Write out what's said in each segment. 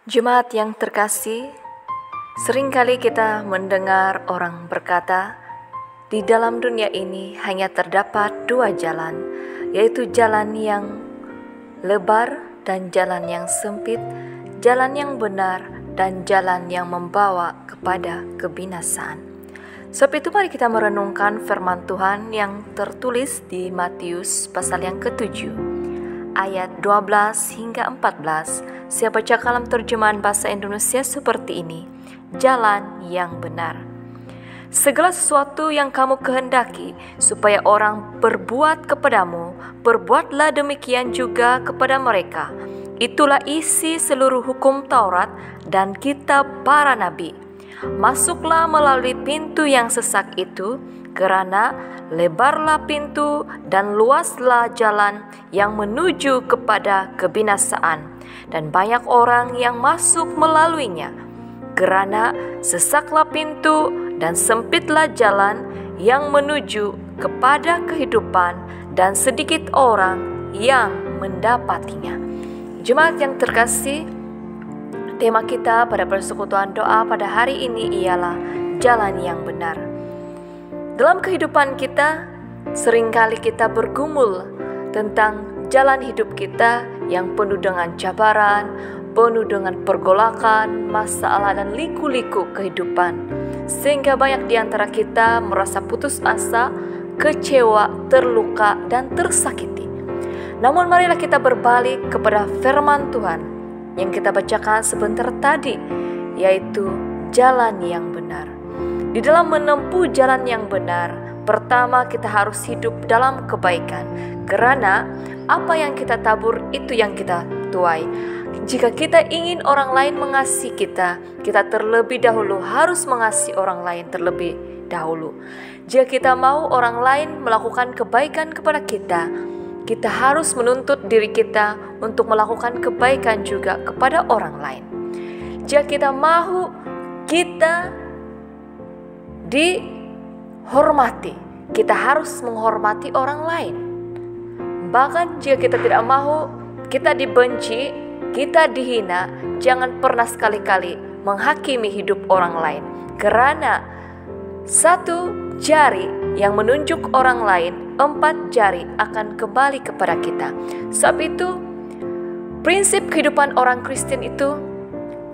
Jemaat yang terkasih, seringkali kita mendengar orang berkata, di dalam dunia ini hanya terdapat dua jalan, yaitu jalan yang lebar dan jalan yang sempit, jalan yang benar dan jalan yang membawa kepada kebinasaan. Sebab itu mari kita merenungkan firman Tuhan yang tertulis di Matius pasal yang ke-7, ayat 12 hingga 14. Saya baca dalam terjemahan bahasa Indonesia seperti ini. Jalan yang benar. Segala sesuatu yang kamu kehendaki supaya orang berbuat kepadamu, berbuatlah demikian juga kepada mereka. Itulah isi seluruh hukum Taurat dan kitab para nabi. Masuklah melalui pintu yang sesak itu, karena lebarlah pintu dan luaslah jalan yang menuju kepada kebinasaan, dan banyak orang yang masuk melaluinya. Karena sesaklah pintu dan sempitlah jalan yang menuju kepada kehidupan, dan sedikit orang yang mendapatinya. Jemaat yang terkasih, tema kita pada persekutuan doa pada hari ini ialah jalan yang benar. Dalam kehidupan kita, seringkali kita bergumul tentang jalan hidup kita yang penuh dengan cabaran, penuh dengan pergolakan, masalah dan liku-liku kehidupan. Sehingga banyak di antara kita merasa putus asa, kecewa, terluka, dan tersakiti. Namun marilah kita berbalik kepada firman Tuhan yang kita bacakan sebentar tadi, yaitu jalan yang benar. Di dalam menempuh jalan yang benar, pertama kita harus hidup dalam kebaikan, karena apa yang kita tabur itu yang kita tuai. Jika kita ingin orang lain mengasihi kita terlebih dahulu harus mengasihi orang lain terlebih dahulu. Jika kita mau orang lain melakukan kebaikan kepada kita harus menuntut diri kita untuk melakukan kebaikan juga kepada orang lain. Jika kita mau kita dihormati, kita harus menghormati orang lain. Bahkan jika kita tidak mau kita dibenci, kita dihina, jangan pernah sekali-kali menghakimi hidup orang lain. Karena satu jari yang menunjuk orang lain, 4 jari akan kembali kepada kita. Sebab itu, prinsip kehidupan orang Kristen itu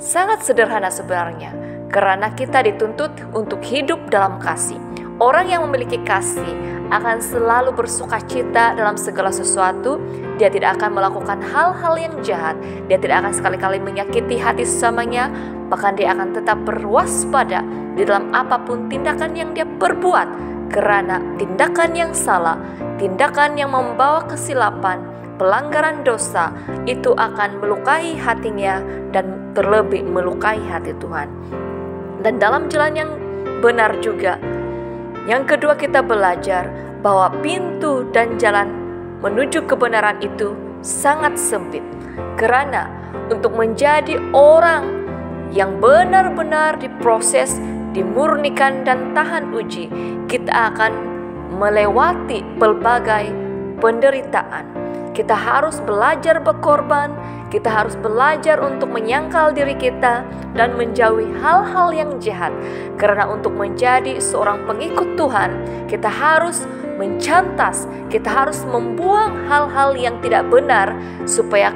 sangat sederhana sebenarnya. Karena kita dituntut untuk hidup dalam kasih. Orang yang memiliki kasih akan selalu bersukacita dalam segala sesuatu. Dia tidak akan melakukan hal-hal yang jahat. Dia tidak akan sekali-kali menyakiti hati sesamanya. Bahkan dia akan tetap berwaspada di dalam apapun tindakan yang dia perbuat. Karena tindakan yang salah, tindakan yang membawa kesilapan, pelanggaran dosa, itu akan melukai hatinya dan terlebih melukai hati Tuhan. Dan dalam jalan yang benar juga, yang kedua kita belajar bahwa pintu dan jalan menuju kebenaran itu sangat sempit. Karena untuk menjadi orang yang benar-benar diproses, dimurnikan dan tahan uji, kita akan melewati pelbagai penderitaan. Kita harus belajar berkorban, kita harus belajar untuk menyangkal diri kita dan menjauhi hal-hal yang jahat. Karena untuk menjadi seorang pengikut Tuhan, kita harus mencantas, kita harus membuang hal-hal yang tidak benar supaya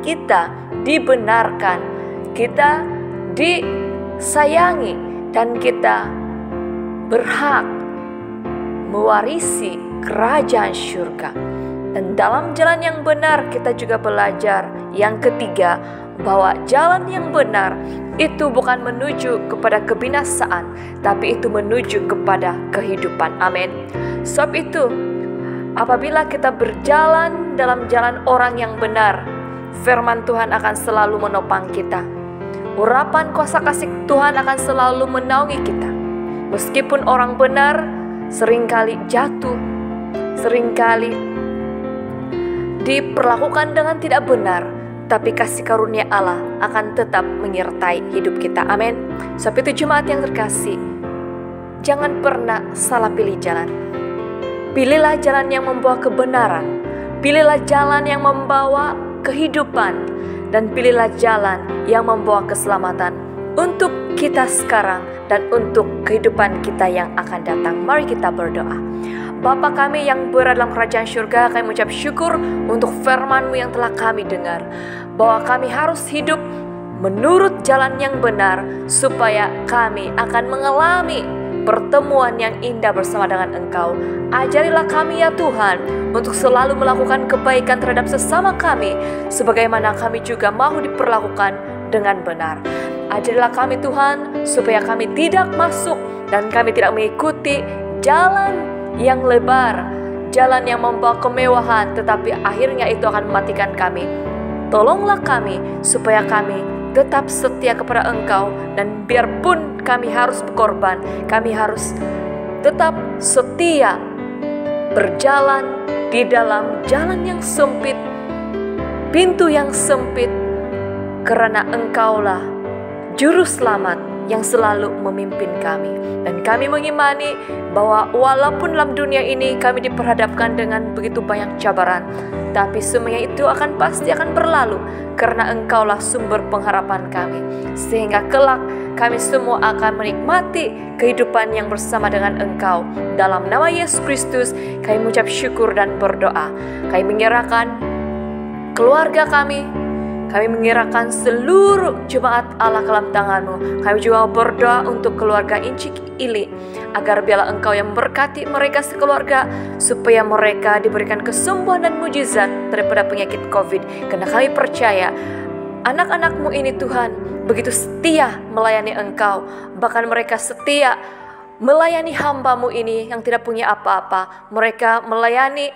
kita dibenarkan, kita disayangi, dan kita berhak mewarisi kerajaan surga. Dan dalam jalan yang benar kita juga belajar yang ketiga, bahwa jalan yang benar itu bukan menuju kepada kebinasaan, tapi itu menuju kepada kehidupan. Amin. Sebab itu, apabila kita berjalan dalam jalan orang yang benar, firman Tuhan akan selalu menopang kita. Urapan kuasa kasih Tuhan akan selalu menaungi kita. Meskipun orang benar seringkali jatuh, seringkali diperlakukan dengan tidak benar, tapi kasih karunia Allah akan tetap menyertai hidup kita. Amin. Sebab itu jemaat yang terkasih, jangan pernah salah pilih jalan. Pilihlah jalan yang membawa kebenaran. Pilihlah jalan yang membawa kehidupan. dan pilihlah jalan yang membawa keselamatan untuk kita sekarang dan untuk kehidupan kita yang akan datang. Mari kita berdoa. Bapa kami yang berada dalam kerajaan surga, kami mengucap syukur untuk firman-Mu yang telah kami dengar, bahwa kami harus hidup menurut jalan yang benar, supaya kami akan mengalami pertemuan yang indah bersama dengan Engkau. Ajarilah kami ya Tuhan, untuk selalu melakukan kebaikan terhadap sesama kami, sebagaimana kami juga mau diperlakukan dengan benar. Ajarilah kami Tuhan, supaya kami tidak masuk dan kami tidak mengikuti jalan yang lebar, jalan yang membawa kemewahan, tetapi akhirnya itu akan mematikan kami. Tolonglah kami, supaya kami tetap setia kepada Engkau, dan biarpun kami harus berkorban, kami harus tetap setia berjalan di dalam jalan yang sempit, pintu yang sempit, karena Engkaulah Juru Selamat yang selalu memimpin kami. Dan kami mengimani bahwa walaupun dalam dunia ini kami diperhadapkan dengan begitu banyak cabaran, tapi semuanya itu pasti akan berlalu, karena Engkaulah sumber pengharapan kami. Sehingga kelak kami semua akan menikmati kehidupan yang bersama dengan Engkau. Dalam nama Yesus Kristus kami mengucap syukur dan berdoa. Kami menyerahkan keluarga kami menyerahkan seluruh jemaat Allah ke dalam tangan-Mu. Kami juga berdoa untuk keluarga Incik Ili, agar biarlah Engkau yang memberkati mereka sekeluarga, supaya mereka diberikan kesembuhan dan mujizat daripada penyakit COVID. Karena kami percaya anak-anak-Mu ini Tuhan begitu setia melayani Engkau, bahkan mereka setia melayani hamba-Mu ini yang tidak punya apa-apa. Mereka melayani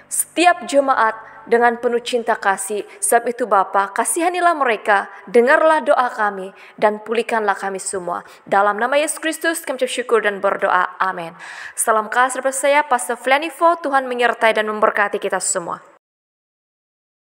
setiap jemaat dengan penuh cinta kasih. Sebab itu Bapa, kasihanilah mereka, dengarlah doa kami, dan pulihkanlah kami semua. Dalam nama Yesus Kristus kami ucap syukur dan berdoa. Amin. Salam kasih dari saya, Pastor Flanivo. Tuhan menyertai dan memberkati kita semua.